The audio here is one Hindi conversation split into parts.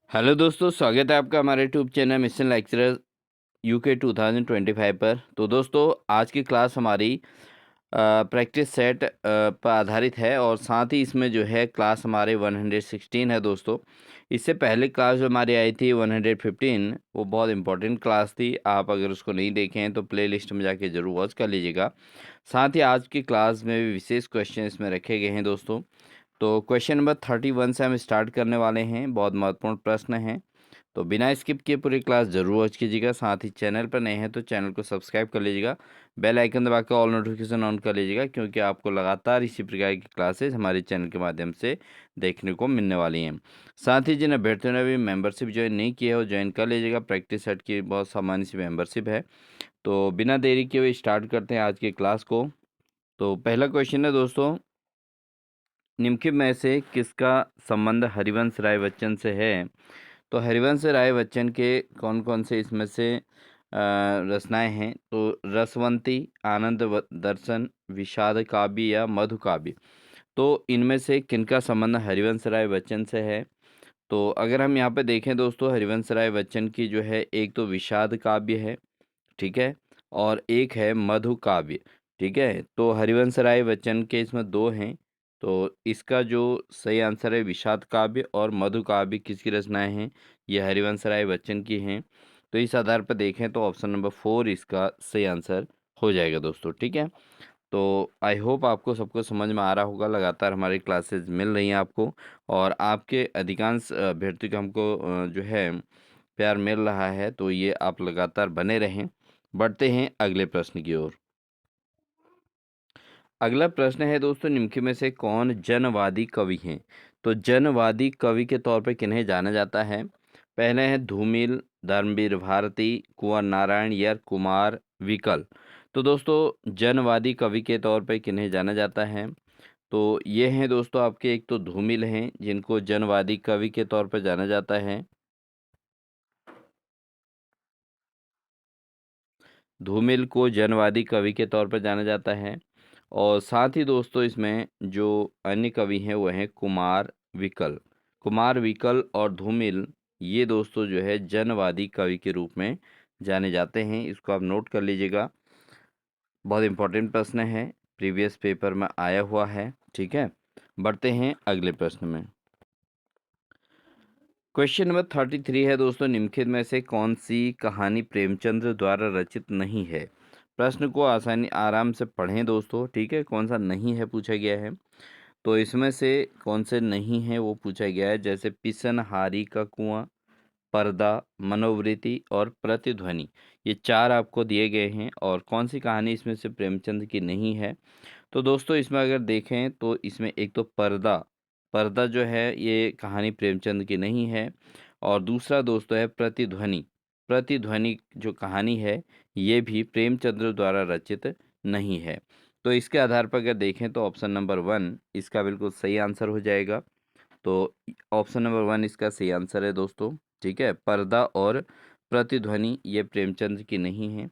हेलो दोस्तों, स्वागत है आपका हमारे YouTube channel mission lecturer UK 2025 पर। तो दोस्तों, आज की क्लास हमारी प्रैक्टिस सेट पर आधारित है और साथ ही इसमें जो है क्लास हमारे 116 है दोस्तों। इससे पहले क्लास जो हमारी आई थी 115, वो बहुत इंपॉर्टेंट क्लास थी। आप अगर उसको नहीं देखे हैं तो प्ले लिस्ट में जाके ज़रूर वॉच कर लीजिएगा। साथ ही आज की क्लास में भी विशेष क्वेश्चन इसमें रखे गए हैं दोस्तों। तो क्वेश्चन नंबर 31 से हम स्टार्ट करने वाले हैं। बहुत महत्वपूर्ण प्रश्न हैं, तो बिना स्किप किए पूरी क्लास जरूर वॉच कीजिएगा। साथ ही चैनल पर नए हैं तो चैनल को सब्सक्राइब कर लीजिएगा, बेल आइकन दबा कर ऑल नोटिफिकेशन ऑन कर लीजिएगा, क्योंकि आपको लगातार इसी प्रकार की क्लासेस हमारे चैनल के माध्यम से देखने को मिलने वाली हैं। साथ ही जिन अभ्यर्थियों ने भी मेंबरशिप ज्वाइन नहीं की है वो ज्वाइन कर लीजिएगा। प्रैक्टिस सेट की बहुत सामान्य सी मेंबरशिप है। तो बिना देरी किए हुए स्टार्ट करते हैं आज की क्लास को। तो पहला क्वेश्चन है दोस्तों, निम्नलिखित में से किसका संबंध हरिवंश राय बच्चन से है? तो हरिवंश राय बच्चन के कौन कौन से इसमें से रचनाएं हैं? तो रसवंती, आनंद दर्शन, विषाद काव्य या मधु काव्य। तो इनमें से किनका संबंध हरिवंश राय बच्चन से है? तो अगर हम यहाँ पे देखें दोस्तों, हरिवंश राय बच्चन की जो है एक तो विषाद काव्य है, ठीक है, और एक है मधु काव्य, ठीक है। तो हरिवंश राय बच्चन के इसमें दो हैं। तो इसका जो सही आंसर है विषाद काव्य और मधु काव्य किसकी रचनाएं हैं? ये हरिवंश राय बच्चन की हैं। तो इस आधार पर देखें तो ऑप्शन नंबर 4 इसका सही आंसर हो जाएगा दोस्तों, ठीक है। तो आई होप आपको सबको समझ में आ रहा होगा। लगातार हमारी क्लासेस मिल रही हैं आपको, और आपके अधिकांश अभ्यर्थी को हमको जो है प्यार मिल रहा है। तो ये आप लगातार बने रहें। बढ़ते हैं अगले प्रश्न की ओर। अगला प्रश्न है दोस्तों, निम्नलिखित में से कौन जनवादी कवि हैं? तो जनवादी कवि के तौर पर किन्हें जाना जाता है? पहले हैं धूमिल, धर्मवीर भारती, कुंवर नारायण या कुमार विकल। तो दोस्तों, जनवादी कवि के तौर पर किन्हें जाना जाता है? तो ये हैं दोस्तों आपके, एक तो धूमिल हैं जिनको जनवादी कवि के तौर पर जाना जाता है। धूमिल को जनवादी कवि के तौर पर जाना जाता है। और साथ ही दोस्तों इसमें जो अन्य कवि हैं वो हैं कुमार विकल। कुमार विकल और धूमिल, ये दोस्तों जो है जनवादी कवि के रूप में जाने जाते हैं। इसको आप नोट कर लीजिएगा, बहुत इंपॉर्टेंट प्रश्न है, प्रीवियस पेपर में आया हुआ है, ठीक है। बढ़ते हैं अगले प्रश्न में। क्वेश्चन नंबर 33 है दोस्तों, निम्नलिखित में से कौन सी कहानी प्रेमचंद्र द्वारा रचित नहीं है? प्रश्न को आराम से पढ़ें दोस्तों, ठीक है। कौन सा नहीं है पूछा गया है। तो इसमें से कौन से नहीं है वो पूछा गया है, जैसे पिसनहारी का कुआं, पर्दा, मनोवृत्ति और प्रतिध्वनि। ये चार आपको दिए गए हैं, और कौन सी कहानी इसमें से प्रेमचंद की नहीं है? तो दोस्तों इसमें अगर देखें तो इसमें एक तो पर्दा, पर्दा जो है ये कहानी प्रेमचंद की नहीं है। और दूसरा दोस्तों है प्रतिध्वनि। प्रतिध्वनि जो कहानी है ये भी प्रेमचंद्र द्वारा रचित नहीं है। तो इसके आधार पर अगर देखें तो ऑप्शन नंबर 1 इसका बिल्कुल सही आंसर हो जाएगा। तो ऑप्शन नंबर 1 इसका सही आंसर है दोस्तों, ठीक है। पर्दा और प्रतिध्वनि ये प्रेमचंद की नहीं है।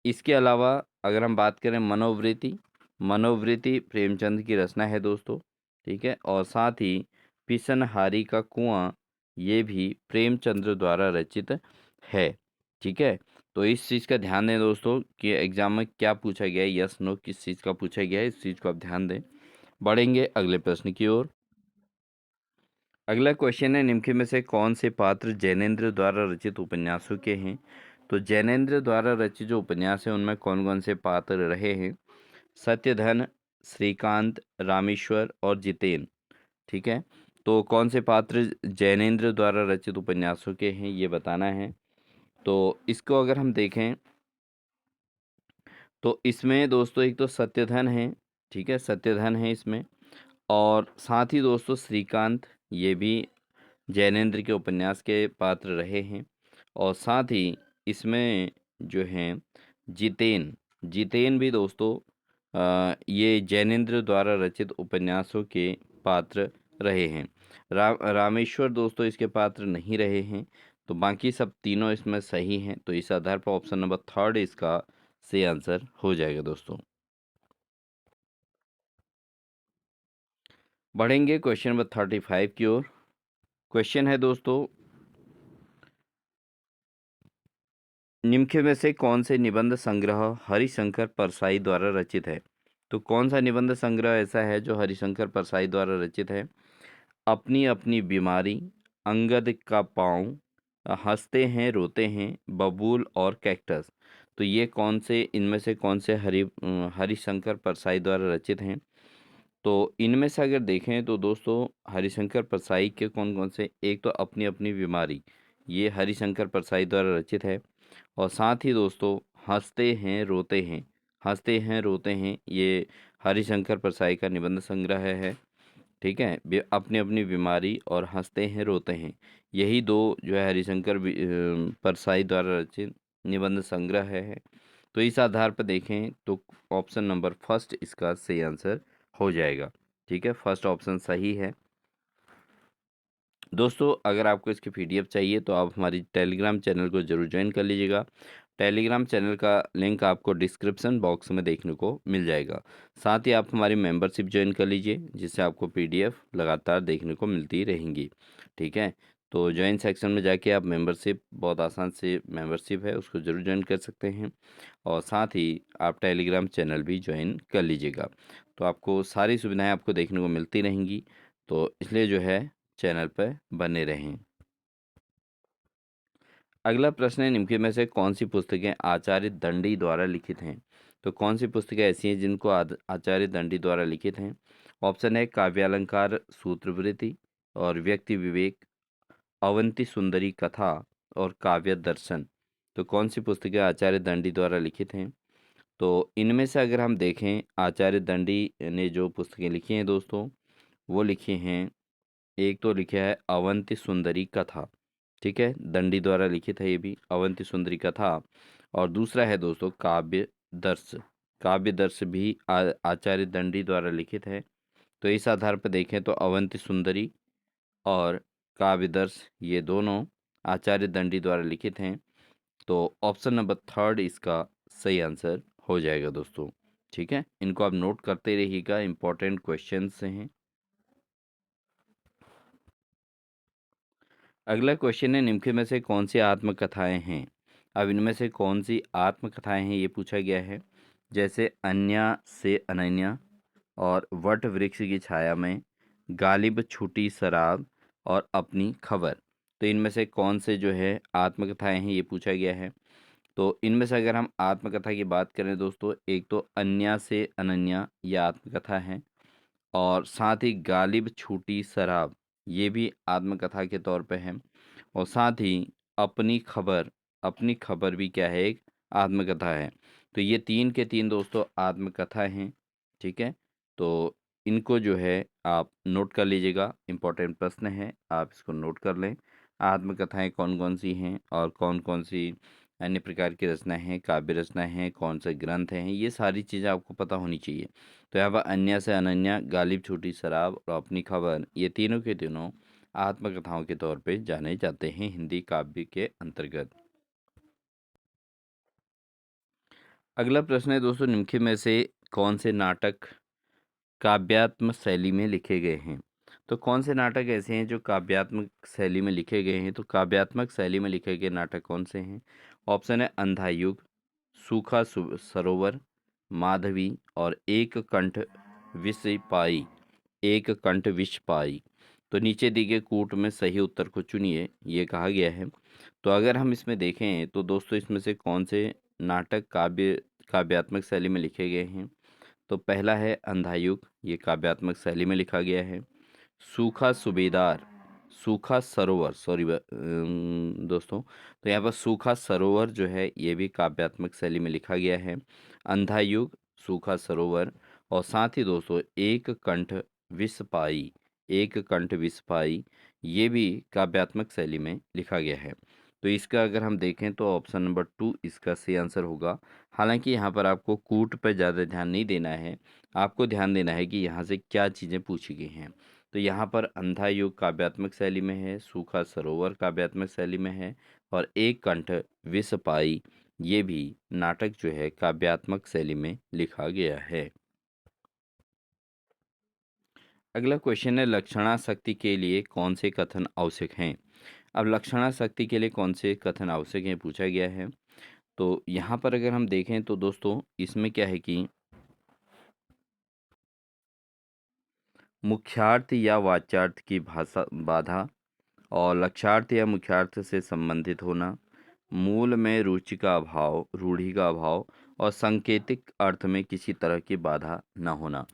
इसके अलावा अगर हम बात करें मनोवृत्ति, मनोवृत्ति प्रेमचंद की रचना है दोस्तों, ठीक है। और साथ ही पिसनहारी का कुआं, ये भी प्रेमचंद्र द्वारा रचित है, ठीक है। तो इस चीज़ का ध्यान दें दोस्तों कि एग्जाम में क्या पूछा गया है, यस नो किस चीज़ का पूछा गया है, इस चीज़ को आप ध्यान दें। बढ़ेंगे अगले प्रश्न की ओर। अगला क्वेश्चन है, निम्नलिखित में से कौन से पात्र जैनेन्द्र द्वारा रचित उपन्यासों के हैं? तो जैनेन्द्र द्वारा रचित जो उपन्यास हैं उनमें कौन कौन से पात्र रहे हैं? सत्यधन, श्रीकांत, रामेश्वर और जितेन, ठीक है। तो कौन से पात्र जैनेन्द्र द्वारा रचित उपन्यासों के हैं ये बताना है। तो इसको अगर हम देखें तो इसमें दोस्तों एक तो सत्यधन है, ठीक है, सत्यधन है इसमें। और साथ ही दोस्तों श्रीकांत, ये भी जैनेन्द्र के उपन्यास के पात्र रहे हैं। और साथ ही इसमें जो हैं जितेन, जितेन भी दोस्तों ये जैनेन्द्र द्वारा रचित उपन्यासों के पात्र रहे हैं। रामेश्वर दोस्तों इसके पात्र नहीं रहे हैं। तो बाकी सब तीनों इसमें सही हैं। तो इस आधार पर ऑप्शन नंबर 3 इसका सही आंसर हो जाएगा दोस्तों। बढ़ेंगे क्वेश्चन नंबर 35 की ओर। क्वेश्चन है दोस्तों, निम्न में से कौन से निबंध संग्रह हरिशंकर परसाई द्वारा रचित है? तो कौन सा निबंध संग्रह ऐसा है जो हरिशंकर परसाई द्वारा रचित है? अपनी अपनी बीमारी, अंगद का पाँव, हंसते हैं रोते हैं, बबूल और कैक्टस। तो ये कौन से, इनमें से कौन से हरिशंकर परसाई द्वारा रचित हैं? तो इनमें से अगर देखें तो दोस्तों हरिशंकर परसाई के कौन कौन से, एक तो अपनी अपनी बीमारी, ये हरिशंकर परसाई द्वारा रचित है। और साथ ही दोस्तों हंसते हैं रोते हैं, हंसते हैं रोते हैं, ये हरिशंकर परसाई का निबंध संग्रह है। ठीक है, अपनी अपनी बीमारी और हंसते हैं रोते हैं, यही दो जो है हरिशंकर परसाई द्वारा रचित निबंध संग्रह है। तो इस आधार पर देखें तो ऑप्शन नंबर फर्स्ट इसका सही आंसर हो जाएगा। ठीक है, फर्स्ट ऑप्शन सही है। दोस्तों अगर आपको इसकी पीडीएफ चाहिए तो आप हमारी टेलीग्राम चैनल को ज़रूर ज्वाइन कर लीजिएगा। टेलीग्राम चैनल का लिंक आपको डिस्क्रिप्शन बॉक्स में देखने को मिल जाएगा। साथ ही आप हमारी मेंबरशिप ज्वाइन कर लीजिए, जिससे आपको पीडीएफ लगातार देखने को मिलती रहेंगी। ठीक है, तो ज्वाइन सेक्शन में जाके आप मेंबरशिप, बहुत आसान से मेंबरशिप है, उसको ज़रूर ज्वाइन कर सकते हैं। और साथ ही आप टेलीग्राम चैनल भी ज्वाइन कर लीजिएगा, तो आपको सारी सुविधाएं आपको देखने को मिलती रहेंगी। तो इसलिए जो है चैनल पर बने रहें। अगला प्रश्न है, निम्न में से कौन सी पुस्तकें आचार्य दंडी द्वारा लिखित हैं? तो कौन सी पुस्तकें ऐसी हैं जिनको आचार्य दंडी द्वारा लिखित हैं? ऑप्शन है काव्यालंकार सूत्रवृत्ति और व्यक्ति विवेक, अवंती सुंदरी कथा और काव्य दर्शन। तो कौन सी पुस्तकें आचार्य दंडी द्वारा लिखित हैं? तो इनमें से अगर हम देखें, आचार्य दंडी ने जो पुस्तकें लिखी हैं दोस्तों, वो लिखी हैं, एक तो लिखा है अवंती सुंदरी कथा। ठीक है, दंडी द्वारा लिखित है ये भी, अवंती सुंदरी कथा। और दूसरा है दोस्तों काव्य दर्श। काव्य दर्श भी आचार्य दंडी द्वारा लिखित है। तो इस आधार पर देखें तो अवंती सुंदरी और काव्य दर्श ये दोनों आचार्य दंडी द्वारा लिखित हैं। तो ऑप्शन नंबर थर्ड इसका सही आंसर हो जाएगा दोस्तों। ठीक है, इनको आप नोट करते रहिएगा, इंपॉर्टेंट क्वेश्चंस हैं। अगला क्वेश्चन है, निम्न में से कौन सी आत्मकथाएं हैं? अब इनमें से कौन सी आत्मकथाएं हैं ये पूछा गया है। जैसे अन्या से अनन्या और वट वृक्ष की छाया में, गालिब छूटी शराब और अपनी खबर। तो इनमें से कौन से जो है आत्मकथाएं हैं ये पूछा गया है। तो इनमें से अगर हम आत्मकथा की बात करें दोस्तों, एक तो अन्या से अनन्या ये आत्मकथा है, और साथ ही गालिब छूटी शराब ये भी आत्मकथा के तौर पे है, और साथ ही अपनी खबर, अपनी खबर भी क्या है, एक आत्मकथा है। तो ये तीन के तीन दोस्तों आत्मकथा हैं। ठीक है, तो इनको जो है आप नोट कर लीजिएगा, इम्पोर्टेंट प्रश्न है, आप इसको नोट कर लें। आत्मकथाएं कौन कौन सी हैं और कौन कौन सी अन्य प्रकार की रचनाएं हैं, काव्य रचनाएं हैं, कौन से ग्रंथ हैं, ये सारी चीज़ें आपको पता होनी चाहिए। तो यहाँ पर अन्य से अनन्या, गालिब छूटी शराब और अपनी खबर, ये तीनों के तीनों आत्मकथाओं के तौर पे जाने जाते हैं हिंदी काव्य के अंतर्गत। अगला प्रश्न है दोस्तों, निम्न में से कौन से नाटक काव्यात्मक शैली में लिखे गए हैं? तो कौन से नाटक ऐसे हैं जो काव्यात्मक शैली में लिखे गए हैं? तो काव्यात्मक शैली में लिखे गए नाटक कौन से हैं? ऑप्शन है अंधा युग, सूखा सरोवर, माधवी और एक कंठ विष पाई, एक कंठ विष पाई। तो नीचे दी गई कूट में सही उत्तर को चुनिए, ये कहा गया है। तो अगर हम इसमें देखें तो दोस्तों इसमें से कौन से नाटक काव्यात्मक शैली में लिखे गए हैं? तो पहला है अंधायुग, ये काव्यात्मक शैली में लिखा गया है। सूखा सूबेदार, सूखा सरोवर, सॉरी दोस्तों, तो यहाँ पर सूखा सरोवर जो है ये भी काव्यात्मक शैली में लिखा गया है। अंधायुग, सूखा सरोवर, और साथ ही दोस्तों एक कंठ विष पाई, एक कंठ विष पाई, ये भी काव्यात्मक शैली में लिखा गया है। तो इसका अगर हम देखें तो ऑप्शन नंबर 2 इसका सही आंसर होगा। हालांकि यहाँ पर आपको कूट पर ज़्यादा ध्यान नहीं देना है, आपको ध्यान देना है कि यहाँ से क्या चीज़ें पूछी गई हैं। तो यहाँ पर अंधा युग काव्यात्मक शैली में है, सूखा सरोवर काव्यात्मक शैली में है, और एक कंठ विष पाई ये भी नाटक जो है काव्यात्मक शैली में लिखा गया है। अगला क्वेश्चन है, लक्षणाशक्ति के लिए कौन से कथन आवश्यक हैं। अब लक्षणाशक्ति के लिए कौन से कथन आवश्यक हैं पूछा गया है। तो यहाँ पर अगर हम देखें तो दोस्तों इसमें क्या है कि मुख्यार्थ या वाच्यार्थ की भाषा बाधा और लक्ष्यार्थ या मुख्यार्थ से संबंधित होना, मूल में रुचि का अभाव, रूढ़ि का अभाव और सांकेतिक अर्थ में किसी तरह की बाधा न होना।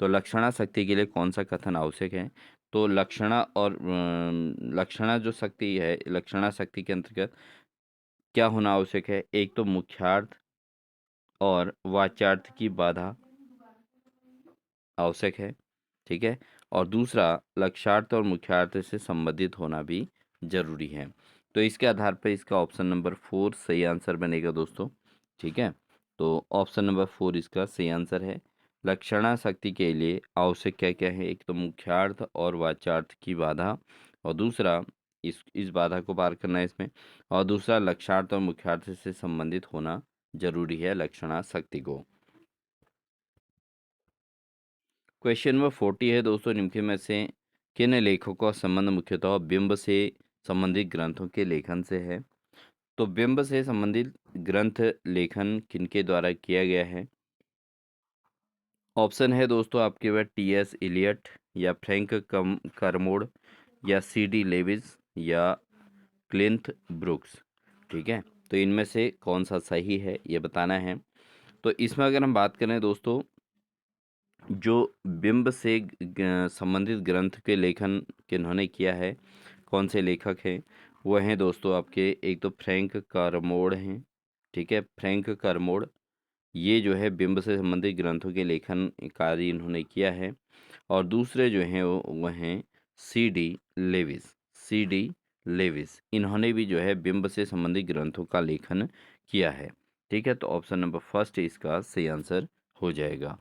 तो लक्षणाशक्ति के लिए कौन सा कथन आवश्यक है। तो लक्षणा और लक्षणा जो शक्ति है, लक्षणाशक्ति के अंतर्गत क्या होना आवश्यक है। एक तो मुख्यार्थ और वाच्यार्थ की बाधा आवश्यक है, ठीक है। और दूसरा लक्ष्यार्थ और मुख्यार्थ से संबंधित होना भी जरूरी है। तो इसके आधार पर इसका ऑप्शन नंबर 4 सही आंसर बनेगा दोस्तों, ठीक है। तो ऑप्शन नंबर 4 इसका सही आंसर है। लक्षणाशक्ति के लिए आवश्यक क्या क्या है। एक तो मुख्यार्थ और वाच्यार्थ की बाधा, और दूसरा इस बाधा को पार करना है इसमें, और दूसरा लक्ष्यार्थ और मुख्यार्थ से संबंधित होना जरूरी है लक्षणाशक्ति को। क्वेश्चन नंबर 40 है दोस्तों, निम्न में से किन लेखकों का संबंध मुख्यतः बिंब से संबंधित ग्रंथों के लेखन से है। तो बिंब से संबंधित ग्रंथ लेखन किनके द्वारा किया गया है। ऑप्शन है दोस्तों आपके पास टी.एस. इलियट या फ्रैंक करमोड या सी.डी. लेविस या क्लिंथ ब्रुक्स, ठीक है। तो इनमें से कौन सा सही है ये बताना है। तो इसमें अगर हम बात करें दोस्तों, जो बिंब से संबंधित ग्रंथ के लेखन किन्होंने किया है, कौन से लेखक हैं, वो हैं दोस्तों आपके, एक तो फ्रैंक कारमोड हैं, ठीक है। फ्रैंक कारमोड ये जो है बिंब से संबंधित ग्रंथों के लेखन कार्य इन्होंने किया है। और दूसरे जो हैं वो हैं सी.डी. लेविस। सी.डी. लेविस इन्होंने भी जो है बिंब से संबंधित ग्रंथों का लेखन किया है, ठीक है। तो ऑप्शन नंबर फर्स्ट इसका सही आंसर हो जाएगा।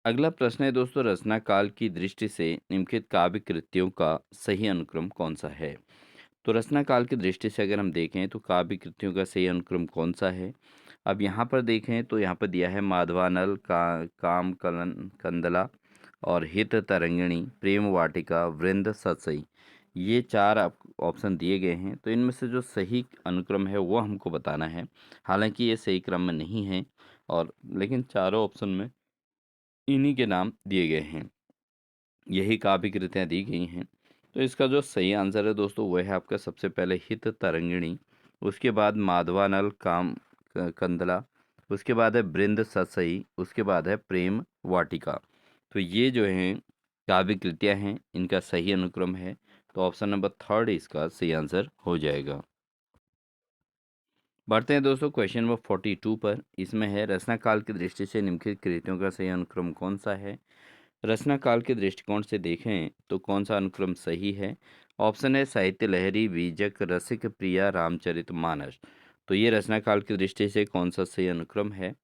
अगला प्रश्न है दोस्तों, रचना काल की दृष्टि से निम्नलिखित काव्य कृतियों का सही अनुक्रम कौन सा है। तो रचना काल की दृष्टि से अगर हम देखें तो काव्य कृतियों का सही अनुक्रम कौन सा है। अब यहाँ पर देखें तो यहाँ पर दिया है माधवानल का काम कलन कंदला और हित तरंगिणी, प्रेम वाटिका, वृंद सतसई, ये चार ऑप्शन दिए गए हैं। तो इनमें से जो सही अनुक्रम है वो हमको बताना है। हालांकि ये सही क्रम में नहीं है, और लेकिन चारों ऑप्शन में इन्हीं के नाम दिए गए हैं, यही काव्य कृतियाँ दी गई हैं। तो इसका जो सही आंसर है दोस्तों वह है आपका सबसे पहले हित तरंगिणी, उसके बाद माधवानल काम कंदला, उसके बाद है बृंद सतसई, उसके बाद है प्रेम वाटिका। तो ये जो हैं काव्य कृतियाँ हैं, इनका सही अनुक्रम है। तो ऑप्शन नंबर थर्ड इसका सही आंसर हो जाएगा। बढ़ते हैं दोस्तों क्वेश्चन नंबर 42 पर। इसमें है, रचना काल की दृष्टि से निम्नलिखित कृतियों का सही अनुक्रम कौन सा है। रचना काल के दृष्टिकोण से देखें तो कौन सा अनुक्रम सही है। ऑप्शन है साहित्य लहरी, बीजक, रसिक, प्रिया, रामचरितमानस। तो ये रचना काल की दृष्टि से कौन सा सही अनुक्रम है।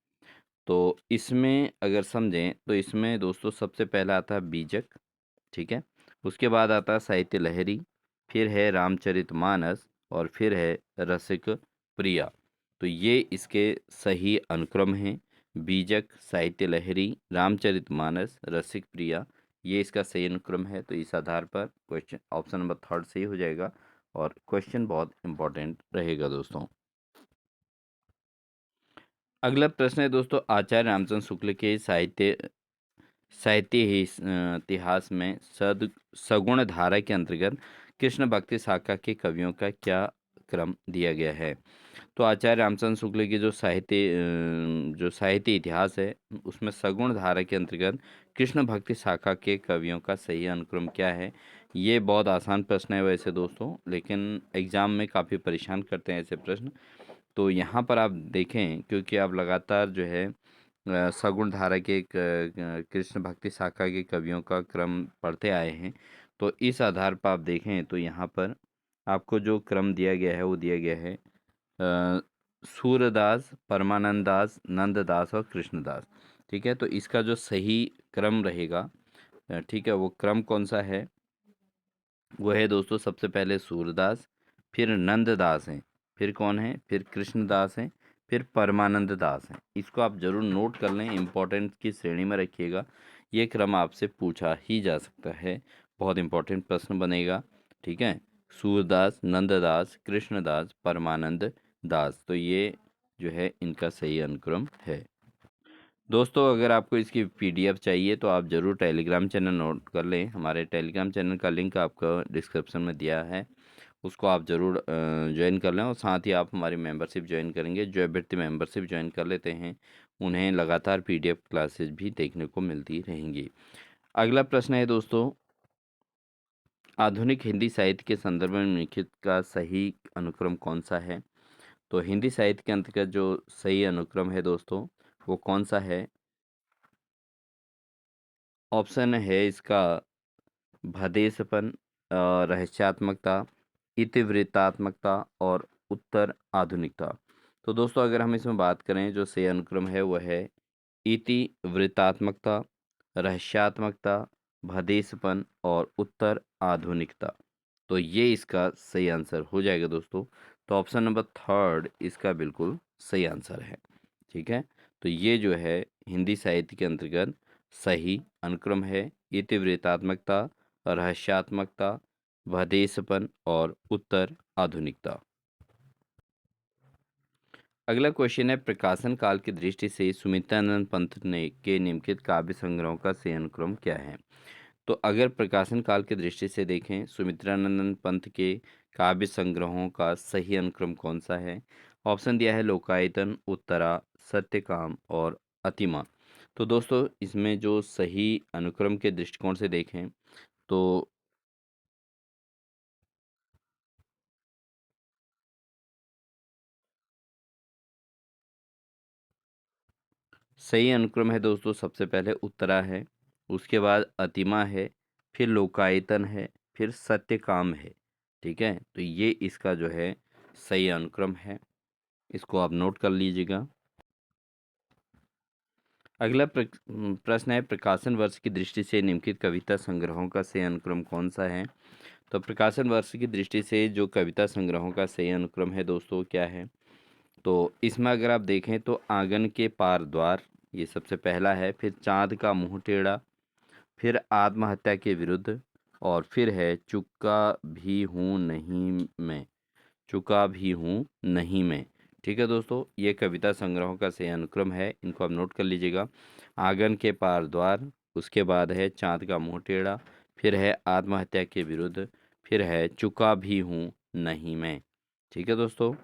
तो इसमें अगर समझें तो इसमें दोस्तों सबसे पहला आता है बीजक, ठीक है। उसके बाद आता है साहित्य लहरी, फिर है रामचरितमानस, और फिर है रसिक प्रिया। तो ये इसके सही अनुक्रम हैं। बीजक, साहित्य लहरी, रामचरितमानस, रसिक प्रिया, ये इसका सही अनुक्रम है। तो इस आधार पर क्वेश्चन ऑप्शन नंबर थर्ड सही हो जाएगा, और क्वेश्चन बहुत इंपॉर्टेंट रहेगा दोस्तों। अगला प्रश्न है दोस्तों, आचार्य रामचंद्र शुक्ल के साहित्य इतिहास में सगुण धारा के अंतर्गत कृष्ण भक्ति शाखा के कवियों का क्या क्रम दिया गया है। तो आचार्य रामचंद्र शुक्ल की जो साहित्य इतिहास है उसमें सगुण धारा के अंतर्गत कृष्ण भक्ति शाखा के कवियों का सही अनुक्रम क्या है। ये बहुत आसान प्रश्न है वैसे दोस्तों, लेकिन एग्जाम में काफ़ी परेशान करते हैं ऐसे प्रश्न। तो यहाँ पर आप देखें, क्योंकि आप लगातार जो है सगुण धारा के कृष्ण भक्ति शाखा के कवियों का क्रम पढ़ते आए हैं। तो इस आधार पर आप देखें तो यहाँ पर आपको जो क्रम दिया गया है वो दिया गया है सूरदास, परमानंद दास, नंददास और कृष्णदास, ठीक है। तो इसका जो सही क्रम रहेगा, ठीक है, वो क्रम कौन सा है। वो है दोस्तों सबसे पहले सूरदास, फिर नंददास हैं, फिर कौन है, फिर कृष्णदास हैं, फिर परमानंद दास हैं। इसको आप जरूर नोट कर लें, इम्पोर्टेंट की श्रेणी में रखिएगा। ये क्रम आपसे पूछा ही जा सकता है, बहुत इंपॉर्टेंट प्रश्न बनेगा। ठीक है, सूरदास, नंददास, कृष्णदास, परमानंद दास, तो ये जो है इनका सही अनुक्रम है। दोस्तों अगर आपको इसकी पीडीएफ चाहिए तो आप ज़रूर टेलीग्राम चैनल नोट कर लें। हमारे टेलीग्राम चैनल का लिंक आपको डिस्क्रिप्शन में दिया है, उसको आप ज़रूर ज्वाइन कर लें। और साथ ही आप हमारी मेंबरशिप ज्वाइन करेंगे, जो अभ्यर्थी मेंबरशिप ज्वाइन कर लेते हैं उन्हें लगातार पीडीएफ क्लासेस भी देखने को मिलती रहेंगी। अगला प्रश्न है दोस्तों, आधुनिक हिंदी साहित्य के संदर्भ में निम्नलिखित का सही अनुक्रम कौन सा है? तो हिंदी साहित्य के अंतर्गत जो सही अनुक्रम है दोस्तों वो कौन सा है? ऑप्शन है इसका भदेसपन, रहस्यात्मकता, इतिवृत्तात्मकता और उत्तर आधुनिकता। तो दोस्तों अगर हम इसमें बात करें, जो सही अनुक्रम है वह है इतिवृत्तात्मकता, रहस्यात्मकता, भदेसपन और उत्तर आधुनिकता। तो ये इसका सही आंसर हो जाएगा दोस्तों। तो ऑप्शन नंबर थर्ड इसका बिल्कुल सही आंसर है। ठीक है, तो ये जो है हिंदी साहित्य के अंतर्गत सही अनुक्रम है, इतिवृत्तात्मकता, रहस्यात्मकता, भदेसपन और उत्तर आधुनिकता। अगला क्वेश्चन है, प्रकाशन काल की दृष्टि से सुमित्रानंद पंत ने के निम्नलिखित काव्य संग्रहों का सही अनुक्रम क्या है? तो अगर प्रकाशन काल की दृष्टि से देखें, सुमित्रानंद पंत के काव्य संग्रहों का सही अनुक्रम कौन सा है? ऑप्शन दिया है लोकायतन, उत्तरा, सत्यकाम और अतिमा। तो दोस्तों इसमें जो सही अनुक्रम के दृष्टिकोण से देखें तो सही अनुक्रम है दोस्तों, सबसे पहले उत्तरा है, उसके बाद अतिमा है, फिर लोकायतन है, फिर सत्यकाम है। ठीक है, तो ये इसका जो है सही अनुक्रम है, इसको आप नोट कर लीजिएगा। अगला प्रश्न है, प्रकाशन वर्ष की दृष्टि से निम्नलिखित कविता संग्रहों का सही अनुक्रम कौन सा है? तो प्रकाशन वर्ष की दृष्टि से जो कविता संग्रहों का सही अनुक्रम है दोस्तों क्या है? तो इसमें अगर आप देखें तो आंगन के पार द्वार, ये सबसे पहला है, फिर चाँद का मुँह टेढ़ा, फिर आत्महत्या के विरुद्ध और फिर है चुका भी हूँ नहीं मैं। ठीक है दोस्तों, ये कविता संग्रहों का सही अनुक्रम है, इनको आप नोट कर लीजिएगा। आंगन के पार द्वार, उसके बाद है चाँद का मुँह टेढ़ा, फिर है आत्महत्या के विरुद्ध, फिर है चुका भी हूँ नहीं मैं। ठीक है दोस्तों,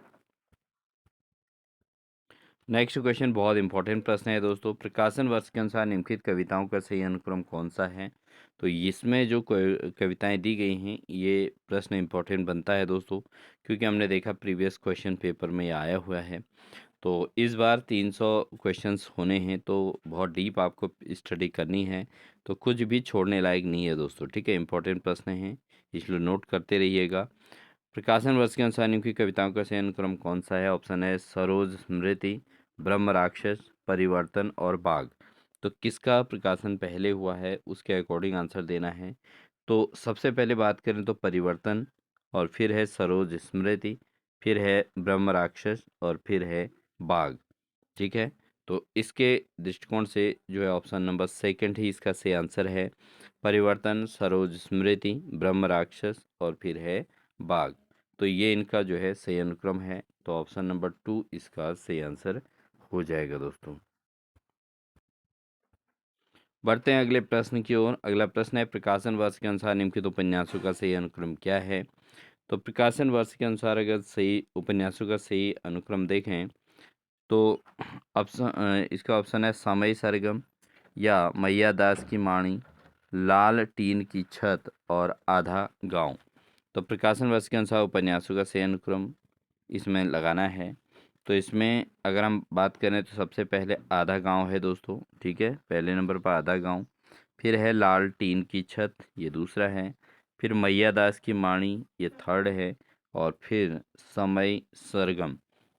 नेक्स्ट क्वेश्चन बहुत इंपॉर्टेंट प्रश्न है दोस्तों, प्रकाशन वर्ष के अनुसार निम्नलिखित कविताओं का सही अनुक्रम कौन सा है? तो इसमें जो कविताएं दी गई हैं ये प्रश्न इंपॉर्टेंट बनता है दोस्तों, क्योंकि हमने देखा प्रीवियस क्वेश्चन पेपर में ये आया हुआ है। तो इस बार 300 क्वेश्चंस होने हैं, तो बहुत डीप आपको स्टडी करनी है, तो कुछ भी छोड़ने लायक नहीं है दोस्तों। ठीक है, इंपॉर्टेंट प्रश्न हैं, इसलिए नोट करते रहिएगा। प्रकाशन वर्ष के अनुसार निम्न की कविताओं का सही अनुक्रम कौन सा है? ऑप्शन है सरोज स्मृति, ब्रह्म राक्षस, परिवर्तन और बाघ। तो किसका प्रकाशन पहले हुआ है उसके अकॉर्डिंग आंसर देना है। तो सबसे पहले बात करें तो परिवर्तन, और फिर है सरोज स्मृति, फिर है ब्रह्म राक्षस और फिर है बाघ। ठीक है, तो इसके दृष्टिकोण से जो है ऑप्शन नंबर सेकंड ही इसका सही आंसर है, परिवर्तन, सरोज स्मृति, ब्रह्म राक्षस और फिर है बाघ। तो ये इनका जो है सही अनुक्रम है, तो ऑप्शन नंबर 2 इसका सही आंसर हो जाएगा दोस्तों। बढ़ते हैं अगले प्रश्न की ओर। अगला प्रश्न है, प्रकाशन वर्ष के अनुसार निम्नलिखित उपन्यासों का सही अनुक्रम क्या है? तो प्रकाशन वर्ष के अनुसार अगर सही उपन्यासों का सही अनुक्रम देखें तो इसका ऑप्शन है सामयी सरगम, या मैया दास की माणी, लाल टीन की छत और आधा गांव। तो प्रकाशन वर्ष के अनुसार उपन्यासों का सही अनुक्रम इसमें लगाना है। तो इसमें अगर हम बात करें तो सबसे पहले आधा गांव है दोस्तों। ठीक है, पहले नंबर पर आधा गांव, फिर है लाल टीन की छत, ये दूसरा है, फिर मैया दास की माणी, ये थर्ड है, और फिर समय सरगम,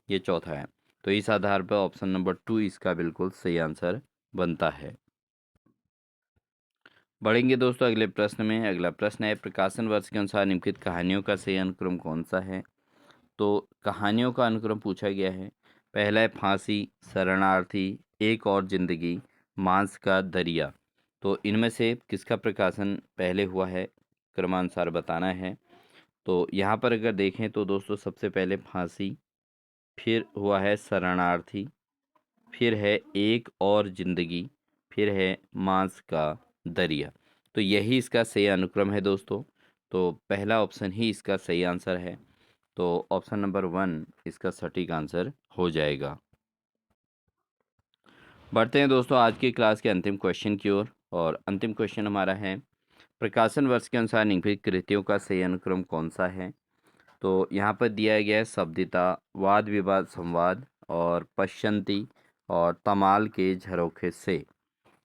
ये चौथा है। तो इस आधार पर ऑप्शन नंबर 2 इसका बिल्कुल सही आंसर बनता है। बढ़ेंगे दोस्तों अगले प्रश्न में। अगला प्रश्न है, प्रकाशन वर्ष के अनुसार निम्नलिखित कहानियों का सही अनुक्रम कौन सा है? तो कहानियों का अनुक्रम पूछा गया है। पहला है फांसी, शरणार्थी, एक और जिंदगी, मांस का दरिया। तो इनमें से किसका प्रकाशन पहले हुआ है, क्रमानुसार बताना है। तो यहाँ पर अगर देखें तो दोस्तों सबसे पहले फांसी, फिर हुआ है शरणार्थी, फिर है एक और जिंदगी, फिर है मांस का दरिया। तो यही इसका सही अनुक्रम है दोस्तों। तो पहला ऑप्शन ही इसका सही आंसर है। तो ऑप्शन नंबर 1 इसका सटीक आंसर हो जाएगा। बढ़ते हैं दोस्तों आज की क्लास के अंतिम क्वेश्चन की ओर, और अंतिम क्वेश्चन हमारा है, प्रकाशन वर्ष के अनुसार निम्नलिखित कृतियों का सही अनुक्रम कौन सा है। तो यहाँ पर दिया गया है सभ्यता, वाद विवाद संवाद, और पश्यंती, और तमाल के झरोखे से।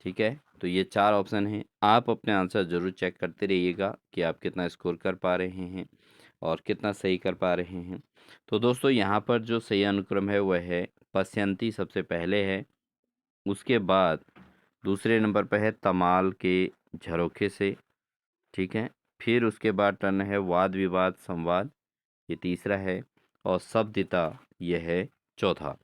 ठीक है, तो ये 4 ऑप्शन हैं। आप अपने आंसर ज़रूर चेक करते रहिएगा कि आप कितना स्कोर कर पा रहे हैं और कितना सही कर पा रहे हैं। तो दोस्तों यहाँ पर जो सही अनुक्रम है वह है पश्यंती सबसे पहले है, उसके बाद दूसरे नंबर पर है तमाल के झरोखे से। ठीक है, फिर उसके बाद टर्न है वाद विवाद संवाद, ये तीसरा है, और शब्दिता यह है चौथा।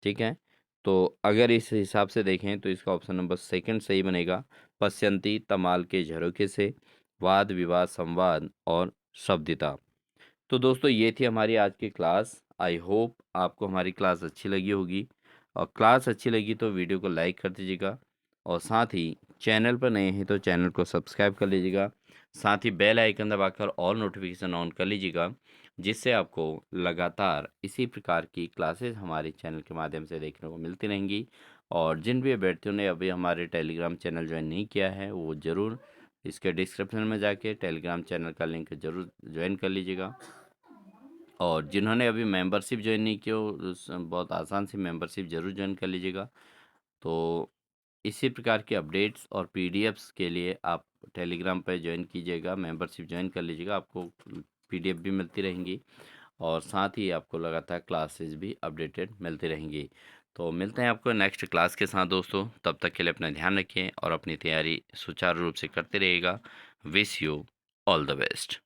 ठीक है, तो अगर इस हिसाब से देखें तो इसका ऑप्शन नंबर सेकंड सही बनेगा, पश्यंती तमाल के झरोखे से, वाद विवाद संवाद और शब्दिता। तो दोस्तों ये थी हमारी आज की क्लास। आई होप आपको हमारी क्लास अच्छी लगी होगी, और क्लास अच्छी लगी तो वीडियो को लाइक कर दीजिएगा, और साथ ही चैनल पर नए हैं तो चैनल को सब्सक्राइब कर लीजिएगा। साथ ही बेल आइकन दबाकर ऑल नोटिफिकेशन ऑन कर लीजिएगा, जिससे आपको लगातार इसी प्रकार की क्लासेस हमारे चैनल के माध्यम से देखने को मिलती रहेंगी। और जिन भी अभ्यर्थियों ने अभी हमारे टेलीग्राम चैनल ज्वाइन नहीं किया है वो ज़रूर इसके डिस्क्रिप्शन में जाके टेलीग्राम चैनल का लिंक ज़रूर ज्वाइन कर लीजिएगा। और जिन्होंने अभी मेंबरशिप ज्वाइन नहीं की हो, बहुत आसान सी मेंबरशिप ज़रूर ज्वाइन कर लीजिएगा। तो इसी प्रकार के अपडेट्स और पीडीएफ्स के लिए आप टेलीग्राम पर ज्वाइन कीजिएगा, मेंबरशिप ज्वाइन कर लीजिएगा, आपको पीडीएफ भी मिलती रहेंगी, और साथ ही आपको लगातार क्लासेस भी अपडेटेड मिलती रहेंगी। तो मिलते हैं आपको नेक्स्ट क्लास के साथ दोस्तों, तब तक के लिए अपना ध्यान रखें और अपनी तैयारी सुचारू रूप से करते रहिएगा। Wish you all the best.